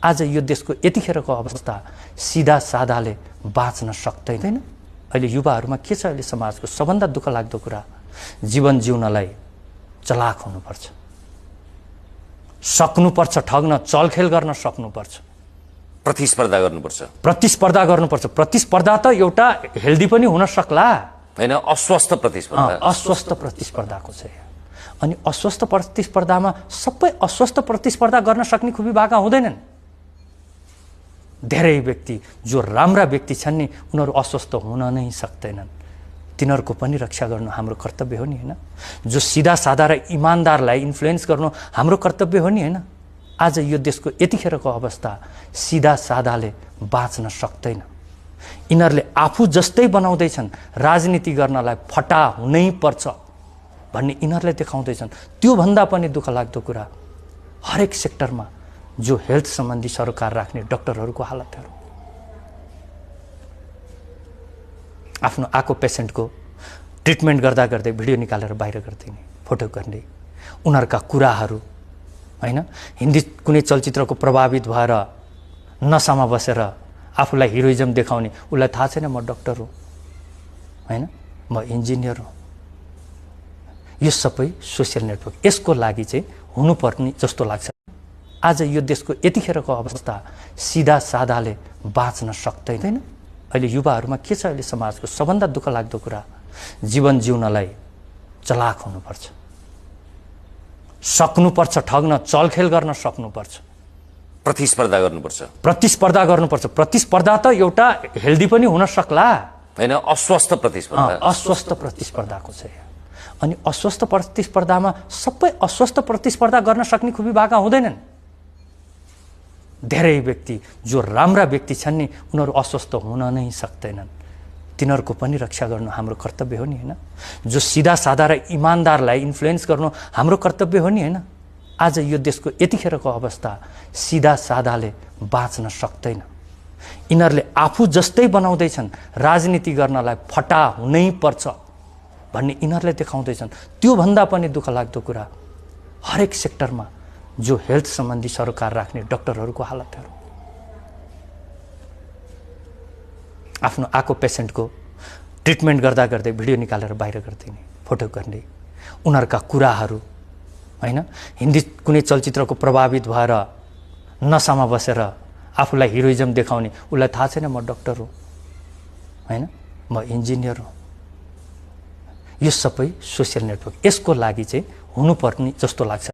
आज यो देशको यतिखेरको अवस्था सिधा सादाले बाँच्न सक्दैन। अहिले युवाहरूमा के छ? अहिले समाजको सबभन्दा दुःख लाग्दो कुरा, जीवन जिउनलाई चलाक हुनुपर्छ, सक्नुपर्छ, ठग्न चलखेल गर्न सक्नुपर्छ, प्रतिस्पर्धा गर्नुपर्छ। प्रतिस्पर्धा त एउटा हेल्दी पनि हुन सक्ला हैन, अस्वस्थ प्रतिस्पर्धा। अस्वस्थ प्रतिस्पर्धाको छ। अनि अस्वस्थ प्रतिस्पर्धामा सबै अस्वस्थ प्रतिस्पर्धा गर्न सक्ने खुबी भएका हुँदैनन्। धेरै व्यक्ति जो राम्रा व्यक्ति छन् नि, उनीहरू अस्वस्थ हुन नै सक्दैनन्। तिनीहरूको पनि रक्षा गर्नु हाम्रो कर्तव्य हो नि, हैन? जो सिधा सादा र इमानदारलाई इन्फ्लुएन्स गर्नु हाम्रो कर्तव्य हो नि, हैन? आज यो देशको यतिखेरको अवस्था सिधा सादाले बाँच्न सक्दैन। यिनीहरूले आफू जस्तै बनाउँदैछन्, राजनीति गर्नलाई फटा हुनै पर्छ भन्ने यिनीहरूले देखाउँदैछन्। त्योभन्दा पनि दुःख लाग्दो कुरा, हरेक सेक्टरमा जो हेल्थ सम्बन्धी सरोकार राख्ने डाक्टरहरूको हालतहरू, आफ्नो आएको पेसेन्टको ट्रिटमेन्ट गर्दा गर्दै भिडियो निकालेर बाहिर गरिदिने, फोटो गर्ने, उनीहरूका कुराहरू, हैन? हिन्दी कुनै चलचित्रको प्रभावित भएर नसामा बसेर आफूलाई हिरोइजम देखाउने, उसलाई थाहा छैन म डाक्टर हो, हैन, म इन्जिनियर हो। यो सबै सोसियल नेटवर्क, यसको लागि चाहिँ हुनुपर्ने जस्तो लाग्छ। आज यो देशको यतिखेरको अवस्था सिधा सादाले बाँच्न सक्दैन। अहिले युवाहरूमा के छ? अहिले समाजको सबभन्दा दुःख लाग्दो कुरा, जीवन जिउनलाई चलाक हुनुपर्छ, सक्नुपर्छ, ठग्न चलखेल गर्न सक्नुपर्छ, प्रतिस्पर्धा गर्नुपर्छ। प्रतिस्पर्धा त एउटा हेल्दी पनि हुन सक्ला हैन, अस्वस्थ प्रतिस्पर्धा। अस्वस्थ प्रतिस्पर्धाको छ। अनि अस्वस्थ प्रतिस्पर्धामा सबै अस्वस्थ प्रतिस्पर्धा गर्न सक्ने खुबी भएका हुँदैनन्। धेरै व्यक्ति जो राम्रा व्यक्ति छन् नि, उनीहरू अस्वस्थ हुन नै सक्दैनन्। तिनीहरूको पनि रक्षा गर्नु हाम्रो कर्तव्य हो नि, हैन? जो सिधा सादा र इमानदारलाई इन्फ्लुएन्स गर्नु हाम्रो कर्तव्य हो नि, हैन? आज यो देशको यतिखेरको अवस्था सिधा सादाले बाँच्न सक्दैन। यिनीहरूले आफू जस्तै बनाउँदैछन्, राजनीति गर्नलाई फटा हुनै पर्छ भन्ने यिनीहरूले देखाउँदैछन्। त्योभन्दा पनि दुःख लाग्दो कुरा, हरेक सेक्टरमा जो हेल्थ सम्बन्धी सरोकार राख्ने डाक्टरहरूको हालतहरू, आफ्नो आएको पेसेन्टको ट्रिटमेन्ट गर्दा गर्दै भिडियो निकालेर बाहिर गरिदिने, फोटो गर्ने, उनीहरूका कुराहरू, हैन? हिन्दी कुनै चलचित्रको प्रभावित भएर नसामा बसेर आफूलाई हिरोइजम देखाउने, उसलाई थाहा छैन म डाक्टर हो, हैन, म इन्जिनियर हो। यो सबै सोसियल नेटवर्क, यसको लागि चाहिँ हुनुपर्ने जस्तो लाग्छ।